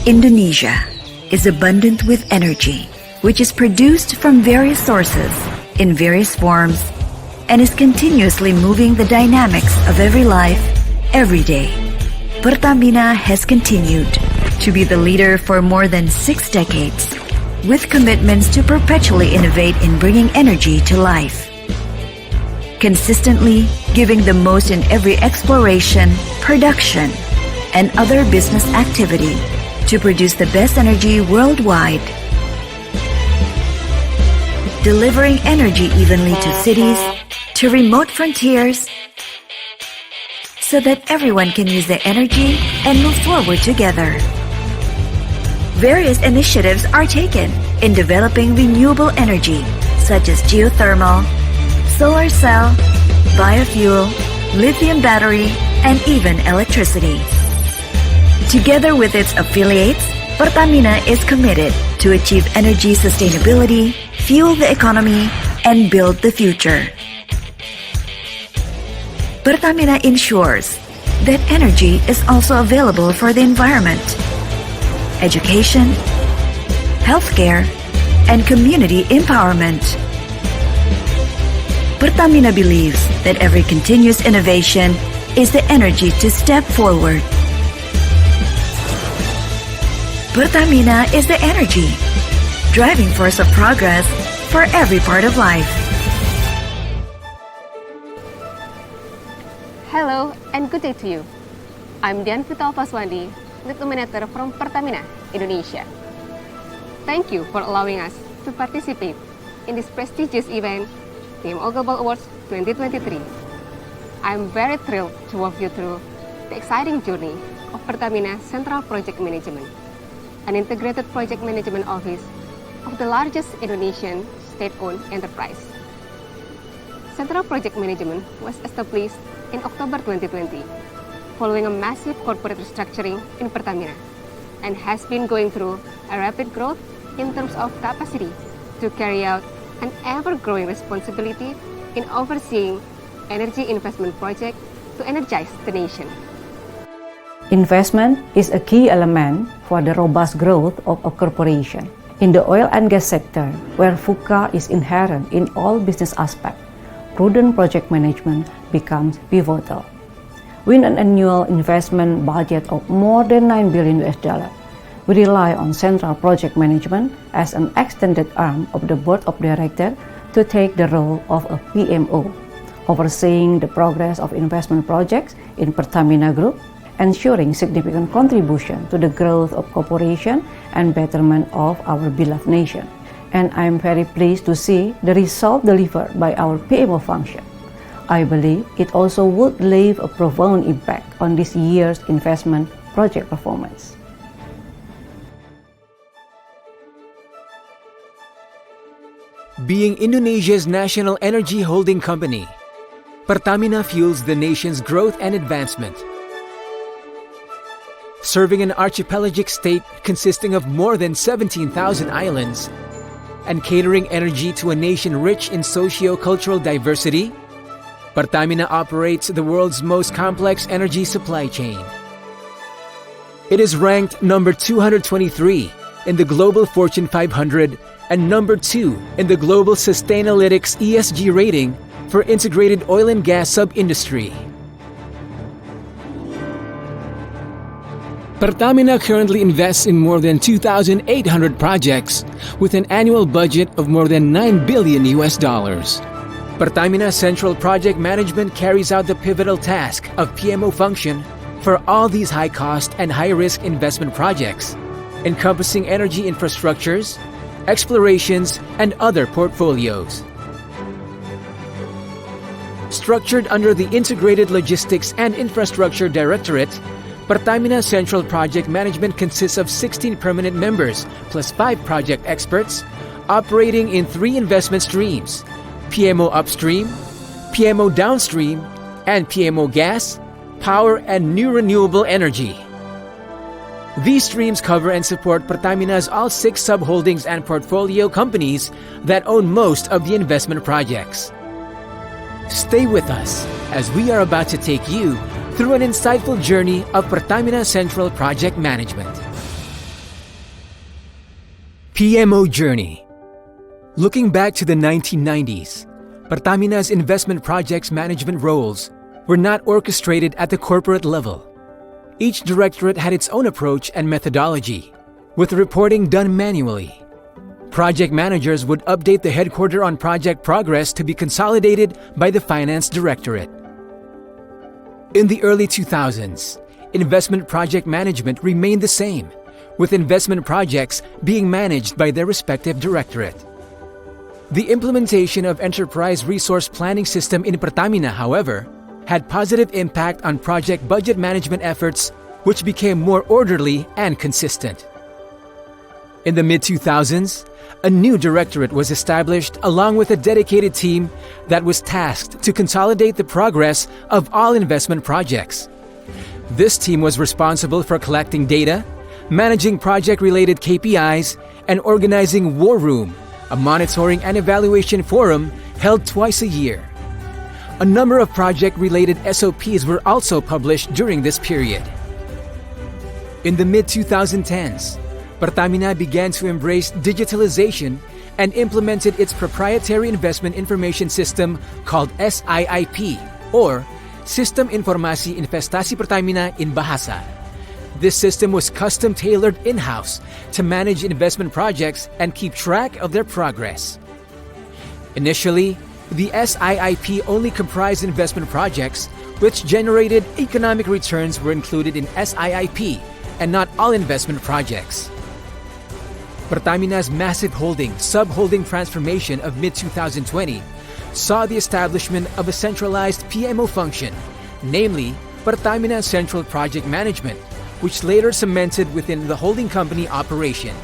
Indonesia is abundant with energy, which is produced from various sources in various forms and is continuously moving the dynamics of every life every day. PERTAMINA has continued to be the leader for more than 6 decades, with commitments to perpetually innovate in bringing energy to life, consistently giving the most in every exploration, production, and other business activity to produce the best energy worldwide, delivering energy evenly to cities, to remote frontiers, so that everyone can use the energy and move forward together. Various initiatives are taken in developing renewable energy, such as geothermal, solar cell, biofuel, lithium battery, and even electricity. Together with its affiliates, PERTAMINA is committed to achieve energy sustainability, fuel the economy, and build the future. PERTAMINA ensures that energy is also available for the environment, education, healthcare, and community empowerment. PERTAMINA believes that every continuous innovation is the energy to step forward. PERTAMINA is the energy, driving force of progress for every part of life. Hello and good day to you. I'm Dian Vital Paswandi, Lead Nominator from PERTAMINA, Indonesia. Thank you for allowing us to participate in this prestigious event, PMO Global Awards 2023. I'm very thrilled to walk you through the exciting journey of PERTAMINA Central Project Management, an integrated project management office of the largest Indonesian state-owned enterprise. Central Project Management was established in October 2020, following a massive corporate restructuring in PERTAMINA, and has been going through a rapid growth in terms of capacity to carry out an ever-growing responsibility in overseeing energy investment projects to energize the nation. Investment is a key element for the robust growth of a corporation. In the oil and gas sector, where VUCA is inherent in all business aspects, prudent project management becomes pivotal. With an annual investment budget of more than $9 billion, we rely on Central Project Management as an extended arm of the Board of Directors to take the role of a PMO, overseeing the progress of investment projects in PERTAMINA Group, ensuring significant contribution to the growth of corporation and betterment of our beloved nation. And I'm very pleased to see the result delivered by our PMO function. I believe it also would leave a profound impact on this year's investment project performance. Being Indonesia's national energy holding company, PERTAMINA fuels the nation's growth and advancement. Serving an archipelagic state consisting of more than 17,000 islands, and catering energy to a nation rich in socio-cultural diversity, PERTAMINA operates the world's most complex energy supply chain. It is ranked number 223 in the Global Fortune 500 and number 2 in the Global Sustainalytics ESG rating for integrated oil and gas sub-industry. PERTAMINA currently invests in more than 2,800 projects with an annual budget of more than $9 billion. PERTAMINA Central Project Management carries out the pivotal task of PMO function for all these high-cost and high-risk investment projects, encompassing energy infrastructures, explorations, and other portfolios. Structured under the Integrated Logistics and Infrastructure Directorate, PERTAMINA Central Project Management consists of 16 permanent members plus 5 project experts operating in 3 investment streams: PMO Upstream, PMO Downstream, and PMO Gas, Power, and New Renewable Energy. These streams cover and support PERTAMINA's all 6 subholdings and portfolio companies that own most of the investment projects. Stay with us as we are about to take you through an insightful journey of PERTAMINA Central Project Management. PMO journey. Looking back to the 1990s, PERTAMINA's investment projects management roles were not orchestrated at the corporate level. Each directorate had its own approach and methodology, with reporting done manually. Project managers would update the headquarters on project progress to be consolidated by the finance directorate. In the early 2000s, investment project management remained the same, with investment projects being managed by their respective directorate. The implementation of Enterprise Resource Planning System in PERTAMINA, however, had positive impact on project budget management efforts, which became more orderly and consistent. In the mid-2000s, a new directorate was established along with a dedicated team that was tasked to consolidate the progress of all investment projects. This team was responsible for collecting data, managing project-related KPIs, and organizing War Room, a monitoring and evaluation forum held twice a year. A number of project-related SOPs were also published during this period. In the mid-2010s, PERTAMINA began to embrace digitalization and implemented its proprietary investment information system called SIIP, or Sistem Informasi Investasi Pertamina in Bahasa. This system was custom-tailored in-house to manage investment projects and keep track of their progress. Initially, the SIIP only comprised investment projects which generated economic returns were included in SIIP and not all investment projects. PERTAMINA's massive sub-holding transformation of mid-2020 saw the establishment of a centralized PMO function, namely PERTAMINA Central Project Management, which later cemented within the holding company operation.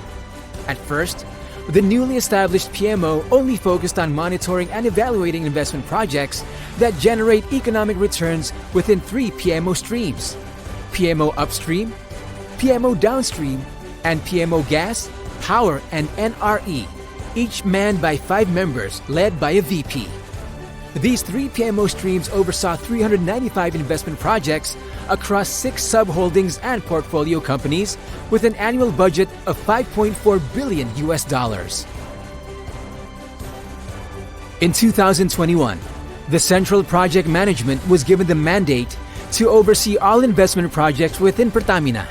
At first, the newly established PMO only focused on monitoring and evaluating investment projects that generate economic returns within 3 PMO streams: PMO Upstream, PMO Downstream, and PMO Gas, Power, and NRE, each manned by 5 members led by a VP. These 3 PMO streams oversaw 395 investment projects across 6 sub-holdings and portfolio companies with an annual budget of $5.4 billion. In 2021, the Central Project Management was given the mandate to oversee all investment projects within PERTAMINA,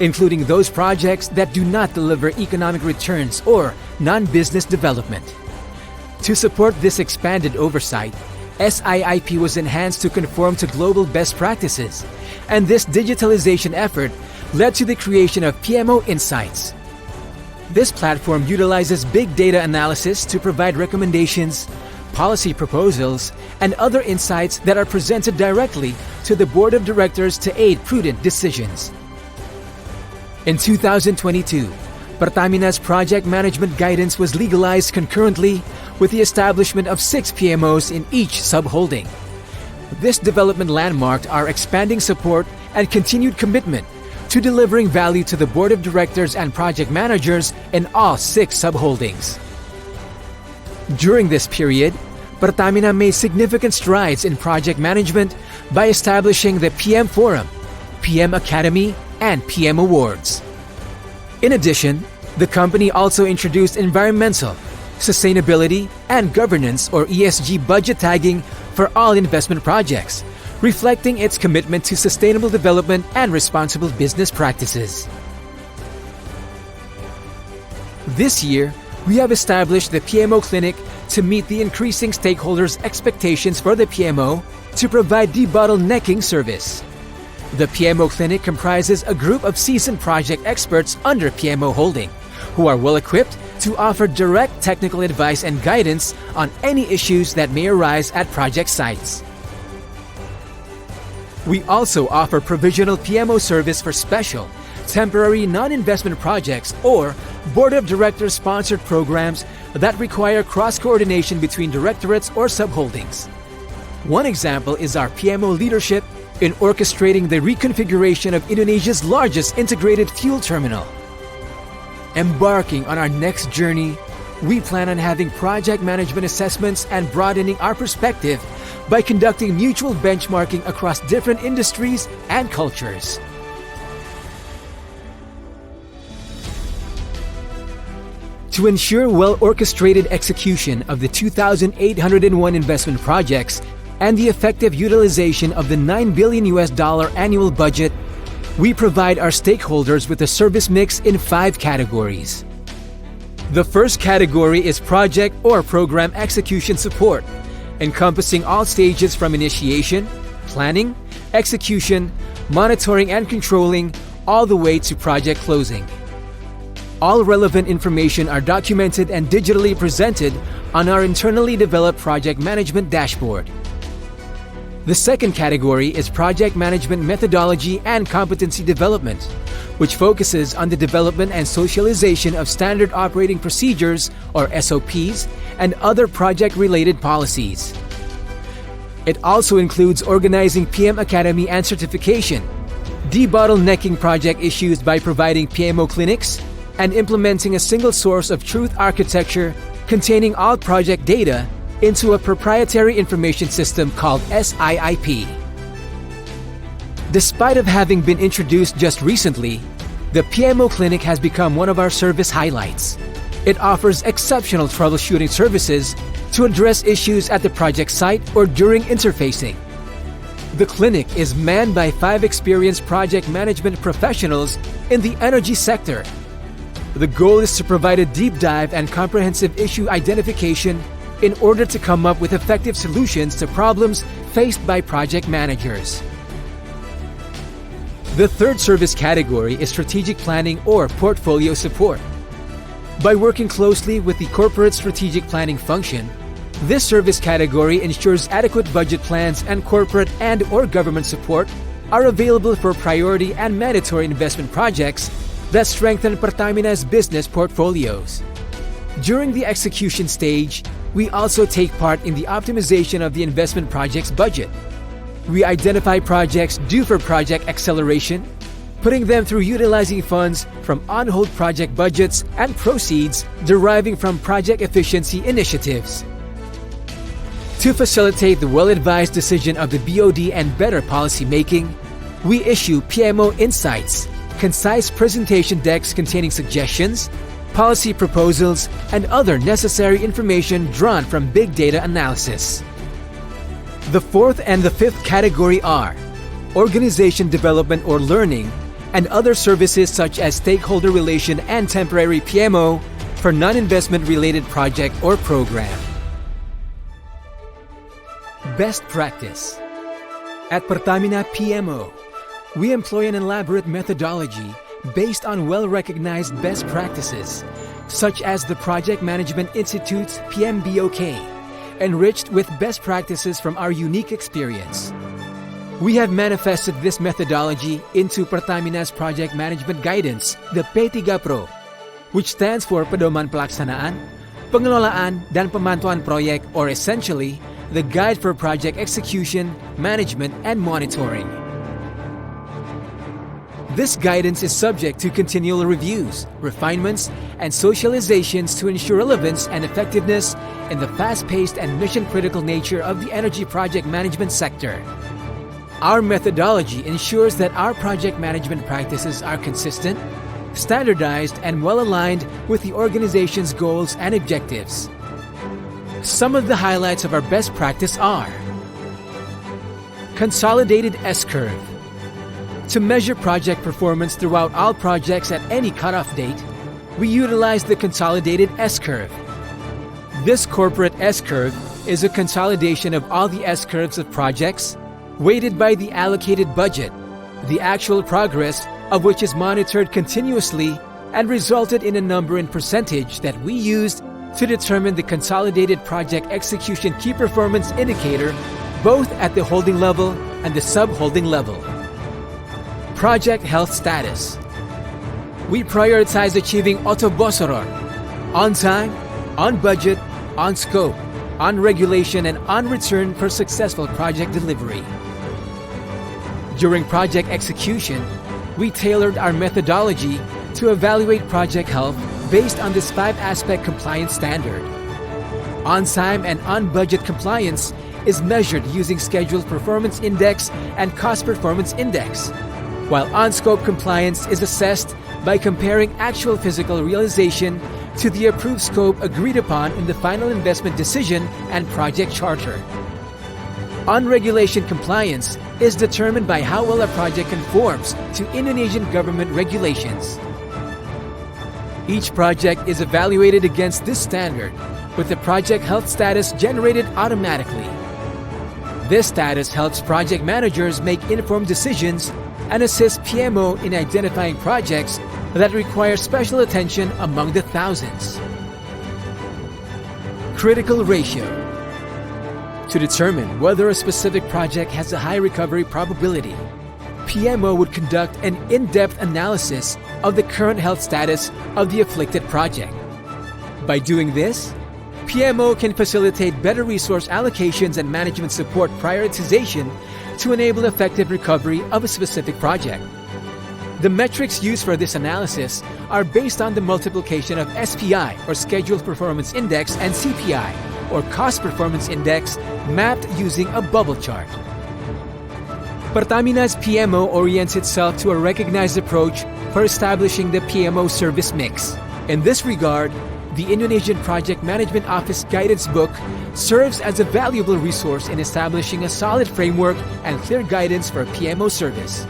including those projects that do not deliver economic returns or non-business development. To support this expanded oversight, SIIP was enhanced to conform to global best practices, and this digitalization effort led to the creation of PMO Insights. This platform utilizes big data analysis to provide recommendations, policy proposals, and other insights that are presented directly to the board of directors to aid prudent decisions. In 2022, PERTAMINA's project management guidance was legalized concurrently with the establishment of 6 PMOs in each sub-holding. This development landmarked our expanding support and continued commitment to delivering value to the board of directors and project managers in all 6 sub-holdings. During this period, PERTAMINA made significant strides in project management by establishing the PM Forum, PM Academy, and PM Awards. In addition, the company also introduced environmental, sustainability, and governance or ESG budget tagging for all investment projects, reflecting its commitment to sustainable development and responsible business practices. This year, we have established the PMO Clinic to meet the increasing stakeholders' expectations for the PMO to provide debottlenecking service. The PMO Clinic comprises a group of seasoned project experts under PMO Holding, who are well-equipped to offer direct technical advice and guidance on any issues that may arise at project sites. We also offer provisional PMO service for special, temporary non-investment projects or Board of Directors sponsored programs that require cross-coordination between directorates or subholdings. One example is our PMO leadership in orchestrating the reconfiguration of Indonesia's largest integrated fuel terminal. Embarking on our next journey, we plan on having project management assessments and broadening our perspective by conducting mutual benchmarking across different industries and cultures. To ensure well-orchestrated execution of the 2,801 investment projects and the effective utilization of the $9 billion annual budget, we provide our stakeholders with a service mix in 5 categories. The first category is project or program execution support, encompassing all stages from initiation, planning, execution, monitoring and controlling, all the way to project closing. All relevant information are documented and digitally presented on our internally developed project management dashboard. The second category is project management methodology and competency development, which focuses on the development and socialization of standard operating procedures or SOPs and other project-related policies. It also includes organizing PM Academy and certification, debottlenecking project issues by providing PMO clinics, and implementing a single source of truth architecture containing all project data into a proprietary information system called SIIP. Despite of having been introduced just recently, the PMO Clinic has become one of our service highlights. It offers exceptional troubleshooting services to address issues at the project site or during interfacing. The clinic is manned by 5 experienced project management professionals in the energy sector. The goal is to provide a deep dive and comprehensive issue identification in order to come up with effective solutions to problems faced by project managers. The third service category is strategic planning or portfolio support. By working closely with the corporate strategic planning function, this service category ensures adequate budget plans and corporate and/or government support are available for priority and mandatory investment projects that strengthen PERTAMINA's business portfolios. During the execution stage, we also take part in the optimization of the investment project's budget. We identify projects due for project acceleration, putting them through utilizing funds from on-hold project budgets and proceeds deriving from project efficiency initiatives. To facilitate the well-advised decision of the BOD and better policy making, we issue PMO Insights, concise presentation decks containing suggestions, policy proposals, and other necessary information drawn from big data analysis. The fourth and the fifth category are organization development or learning, and other services such as stakeholder relation and temporary PMO for non-investment related project or program. Best practice. At PERTAMINA PMO, we employ an elaborate methodology based on well-recognized best practices, such as the Project Management Institute's PMBOK, enriched with best practices from our unique experience. We have manifested this methodology into PERTAMINA's Project Management Guidance, the P3 Pro, which stands for Pedoman Pelaksanaan, Pengelolaan, dan Pemantauan Proyek, or essentially, the Guide for Project Execution, Management, and Monitoring. This guidance is subject to continual reviews, refinements, and socializations to ensure relevance and effectiveness in the fast-paced and mission-critical nature of the energy project management sector. Our methodology ensures that our project management practices are consistent, standardized, and well-aligned with the organization's goals and objectives. Some of the highlights of our best practice are: Consolidated S-Curve. To measure project performance throughout all projects at any cutoff date, we utilize the Consolidated S-Curve. This corporate S-Curve is a consolidation of all the S-Curves of projects, weighted by the allocated budget, the actual progress of which is monitored continuously and resulted in a number in percentage that we used to determine the consolidated project execution key performance indicator both at the holding level and the sub-holding level. Project health status. We prioritize achieving Otobosoror, on time, on budget, on scope, on regulation, and on return for successful project delivery. During project execution, we tailored our methodology to evaluate project health based on this 5-aspect compliance standard. On-time and on-budget compliance is measured using Scheduled Performance Index and Cost Performance Index, while on-scope compliance is assessed by comparing actual physical realization to the approved scope agreed upon in the final investment decision and project charter. On-regulation compliance is determined by how well a project conforms to Indonesian government regulations. Each project is evaluated against this standard, with the project health status generated automatically. This status helps project managers make informed decisions and assists PMO in identifying projects that require special attention among the thousands. Critical ratio. To determine whether a specific project has a high recovery probability, PMO would conduct an in-depth analysis of the current health status of the afflicted project. By doing this, PMO can facilitate better resource allocations and management support prioritization to enable effective recovery of a specific project. The metrics used for this analysis are based on the multiplication of SPI, or Scheduled Performance Index, and CPI, or Cost Performance Index, mapped using a bubble chart. PERTAMINA's PMO orients itself to a recognized approach for establishing the PMO service mix. In this regard, the Indonesian Project Management Office Guidance Book serves as a valuable resource in establishing a solid framework and clear guidance for PMO service.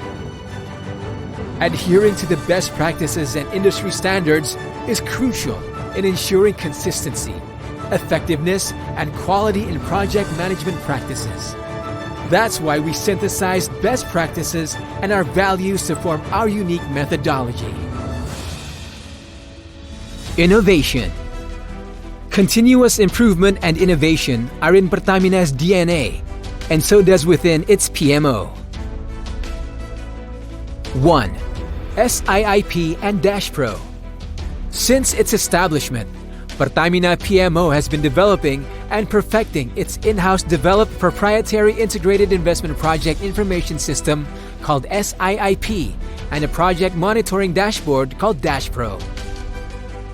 Adhering to the best practices and industry standards is crucial in ensuring consistency, effectiveness, and quality in project management practices. That's why we synthesized best practices and our values to form our unique methodology. Innovation. Continuous improvement and innovation are in PERTAMINA's DNA, and so does within its PMO. 1. SIIP and DashPro. Since its establishment, PERTAMINA PMO has been developing and perfecting its in-house developed proprietary Integrated Investment Project Information System called SIIP and a project monitoring dashboard called DashPro.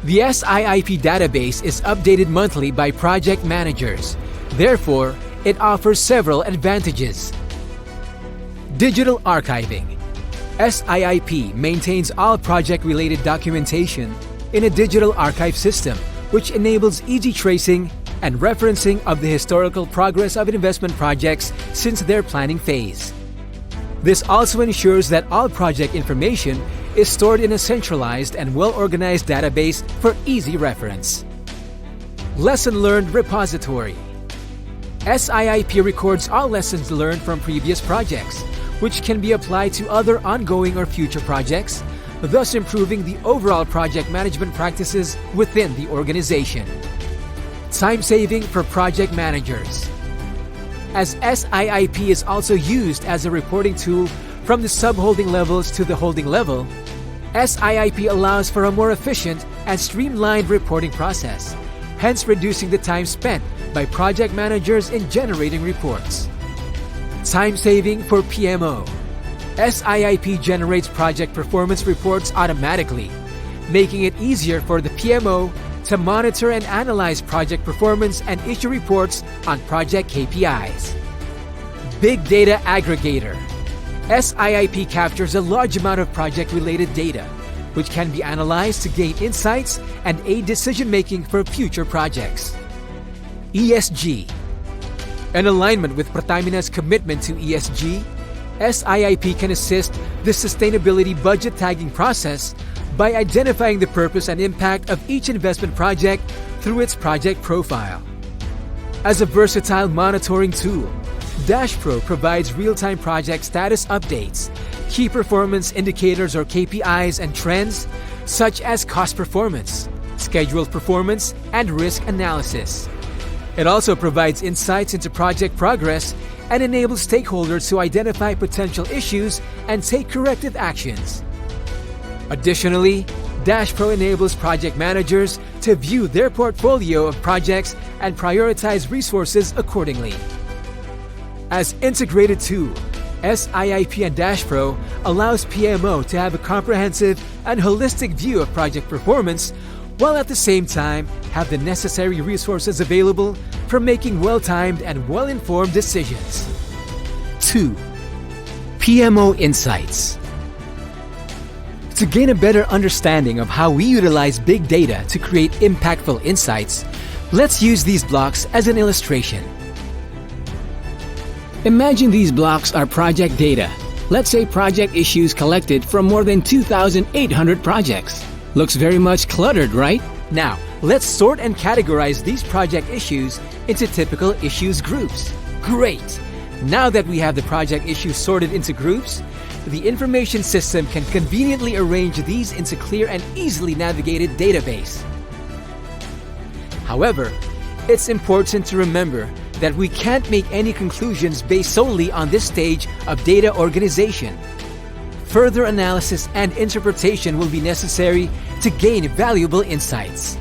The SIIP database is updated monthly by project managers. Therefore, it offers several advantages. Digital archiving. SIIP maintains all project-related documentation in a digital archive system, which enables easy tracing and referencing of the historical progress of investment projects since their planning phase. This also ensures that all project information is stored in a centralized and well-organized database for easy reference. Lesson Learned Repository. SIIP records all lessons learned from previous projects, which can be applied to other ongoing or future projects, thus improving the overall project management practices within the organization. Time saving for project managers. As SIIP is also used as a reporting tool from the sub-holding levels to the holding level, SIIP allows for a more efficient and streamlined reporting process, hence reducing the time spent by project managers in generating reports. Time saving for PMO. SIIP generates project performance reports automatically, making it easier for the PMO to monitor and analyze project performance and issue reports on project KPIs. Big Data Aggregator. SIIP captures a large amount of project-related data, which can be analyzed to gain insights and aid decision-making for future projects. ESG. In alignment with PERTAMINA's commitment to ESG, SIIP can assist the sustainability budget tagging process by identifying the purpose and impact of each investment project through its project profile. As a versatile monitoring tool, DashPro provides real-time project status updates, key performance indicators or KPIs and trends, such as cost performance, scheduled performance, and risk analysis. It also provides insights into project progress and enables stakeholders to identify potential issues and take corrective actions. Additionally, DashPro enables project managers to view their portfolio of projects and prioritize resources accordingly. As integrated tool, SIIP and DashPro allows PMO to have a comprehensive and holistic view of project performance, while at the same time have the necessary resources available for making well-timed and well-informed decisions. 2. PMO Insights. To gain a better understanding of how we utilize big data to create impactful insights, let's use these blocks as an illustration. Imagine these blocks are project data. Let's say project issues collected from more than 2,800 projects. Looks very much cluttered, right? Now, let's sort and categorize these project issues into typical issues groups. Great! Now that we have the project issues sorted into groups, the information system can conveniently arrange these into clear and easily navigated database. However, it's important to remember that we can't make any conclusions based solely on this stage of data organization. Further analysis and interpretation will be necessary to gain valuable insights.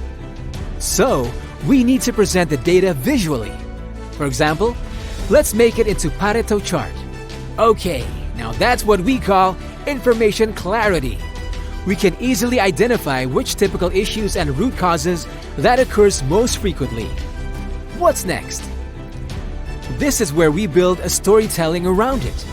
So, we need to present the data visually. For example, let's make it into Pareto chart. Okay, now that's what we call information clarity. We can easily identify which typical issues and root causes that occurs most frequently. What's next? This is where we build a storytelling around it.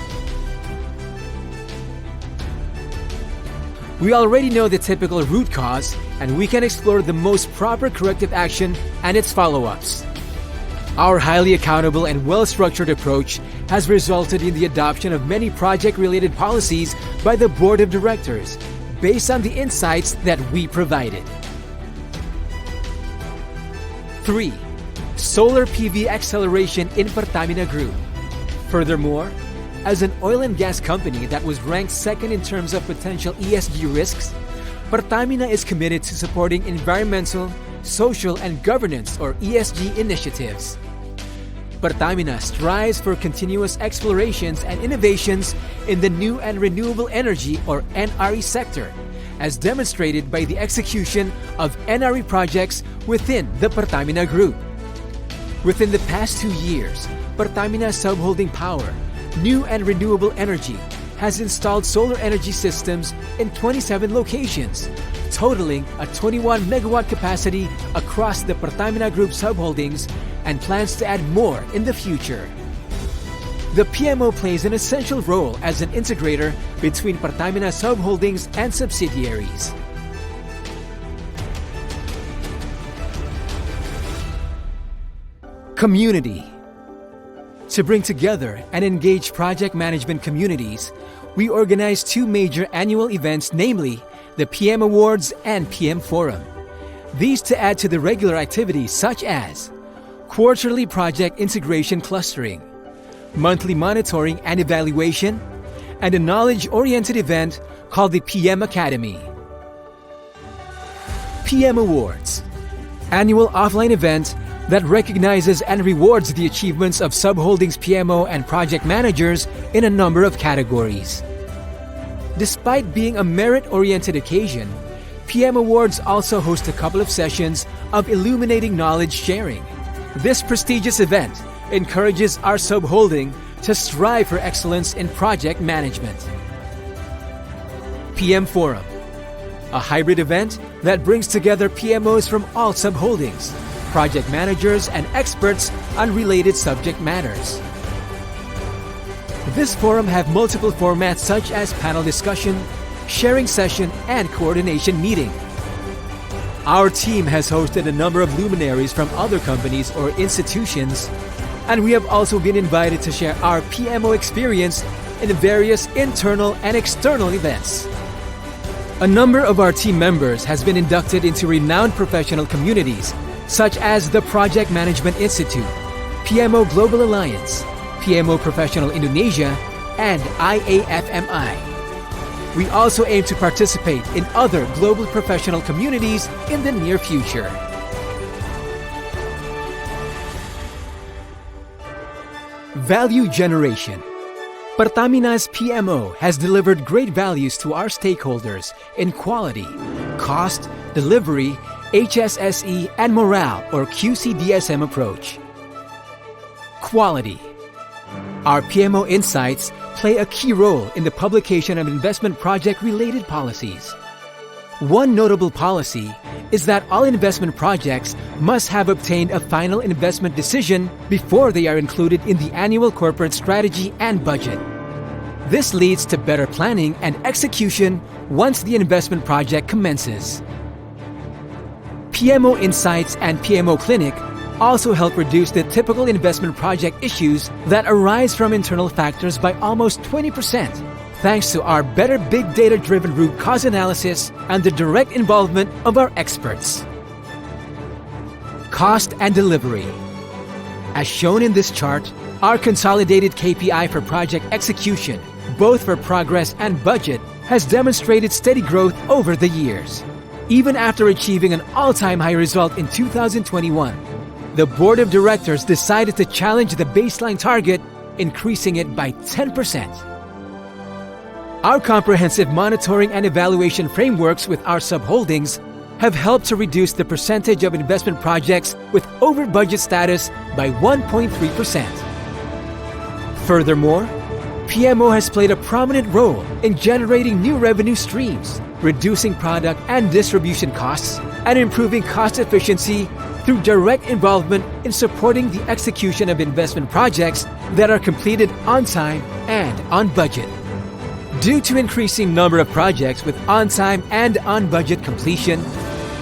We already know the typical root cause, and we can explore the most proper corrective action and its follow-ups. Our highly accountable and well-structured approach has resulted in the adoption of many project-related policies by the Board of Directors based on the insights that we provided. 3. Solar PV acceleration in PERTAMINA Group. Furthermore, as an oil and gas company that was ranked second in terms of potential ESG risks, PERTAMINA is committed to supporting environmental, social, and governance or ESG initiatives. PERTAMINA strives for continuous explorations and innovations in the new and renewable energy or NRE sector, as demonstrated by the execution of NRE projects within the PERTAMINA Group. Within the past 2 years, PERTAMINA Subholding Power, New and Renewable Energy, has installed solar energy systems in 27 locations, totaling a 21 megawatt capacity across the PERTAMINA Group subholdings, and plans to add more in the future. The PMO plays an essential role as an integrator between PERTAMINA subholdings and subsidiaries. Community. To bring together and engage project management communities, we organize 2 major annual events, namely the PM Awards and PM Forum. These to add to the regular activities such as quarterly project integration clustering, monthly monitoring and evaluation, and a knowledge-oriented event called the PM Academy. PM Awards, annual offline event that recognizes and rewards the achievements of subholdings PMO and project managers in a number of categories. Despite being a merit-oriented occasion, PM Awards also host a couple of sessions of illuminating knowledge sharing. This prestigious event encourages our subholding to strive for excellence in project management. PM Forum, a hybrid event that brings together PMOs from all subholdings, project managers, and experts on related subject matters. This forum have multiple formats such as panel discussion, sharing session, and coordination meeting. Our team has hosted a number of luminaries from other companies or institutions, and we have also been invited to share our PMO experience in various internal and external events. A number of our team members has been inducted into renowned professional communities such as the Project Management Institute, PMO Global Alliance, PMO Professional Indonesia, and IAFMI. We also aim to participate in other global professional communities in the near future. Value generation. PERTAMINA's PMO has delivered great values to our stakeholders in quality, cost, delivery, HSSE, and morale or QCDSM approach. Quality. Our PMO insights play a key role in the publication of investment project-related policies. One notable policy is that all investment projects must have obtained a final investment decision before they are included in the annual corporate strategy and budget. This leads to better planning and execution once the investment project commences. PMO Insights and PMO Clinic also help reduce the typical investment project issues that arise from internal factors by almost 20%, thanks to our better big data-driven root cause analysis and the direct involvement of our experts. Cost and delivery. As shown in this chart, our consolidated KPI for project execution, both for progress and budget, has demonstrated steady growth over the years. Even after achieving an all-time high result in 2021, the Board of Directors decided to challenge the baseline target, increasing it by 10%. Our comprehensive monitoring and evaluation frameworks with our subholdings have helped to reduce the percentage of investment projects with over-budget status by 1.3%. Furthermore, PMO has played a prominent role in generating new revenue streams, reducing product and distribution costs, and improving cost efficiency through direct involvement in supporting the execution of investment projects that are completed on time and on budget. Due to increasing number of projects with on-time and on-budget completion,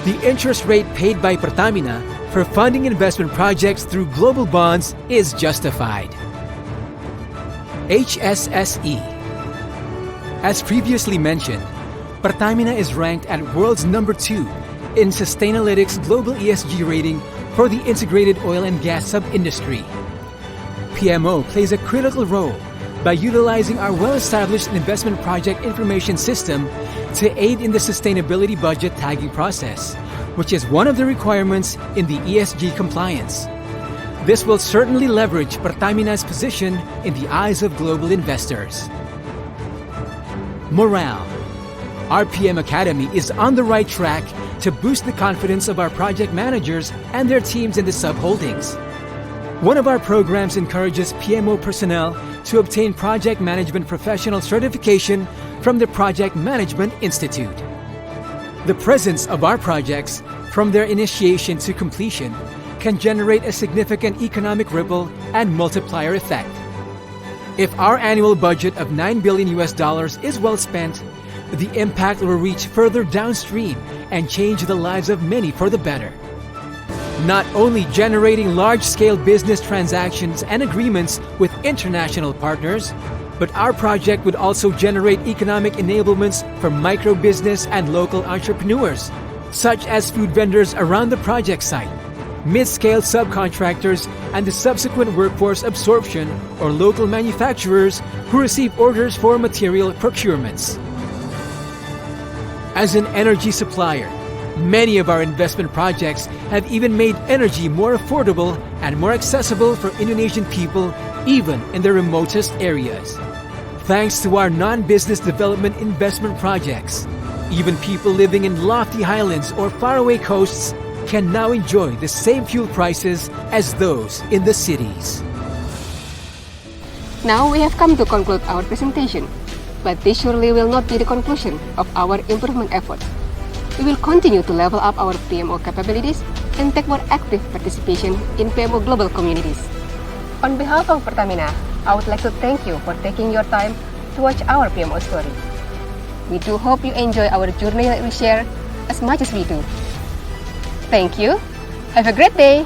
the interest rate paid by PERTAMINA for funding investment projects through global bonds is justified. HSSE. As previously mentioned, PERTAMINA is ranked at world's number 2 in Sustainalytics Global ESG rating for the integrated oil and gas sub-industry. PMO plays a critical role by utilizing our well-established investment project information system to aid in the sustainability budget tagging process, which is one of the requirements in the ESG compliance. This will certainly leverage PERTAMINA's position in the eyes of global investors. Morale. Our PM Academy is on the right track to boost the confidence of our project managers and their teams in the subholdings. One of our programs encourages PMO personnel to obtain project management professional certification from the Project Management Institute. The presence of our projects, from their initiation to completion, can generate a significant economic ripple and multiplier effect. If our annual budget of $9 billion is well spent, the impact will reach further downstream and change the lives of many for the better. Not only generating large-scale business transactions and agreements with international partners, but our project would also generate economic enablements for micro-business and local entrepreneurs, such as food vendors around the project site, mid-scale subcontractors, and the subsequent workforce absorption or local manufacturers who receive orders for material procurements. As an energy supplier, many of our investment projects have even made energy more affordable and more accessible for Indonesian people, even in the remotest areas. Thanks to our non-business development investment projects, even people living in lofty highlands or faraway coasts can now enjoy the same fuel prices as those in the cities. Now we have come to conclude our presentation, but this surely will not be the conclusion of our improvement efforts. We will continue to level up our PMO capabilities and take more active participation in PMO global communities. On behalf of PERTAMINA, I would like to thank you for taking your time to watch our PMO story. We do hope you enjoy our journey that we share as much as we do. Thank you. Have a great day.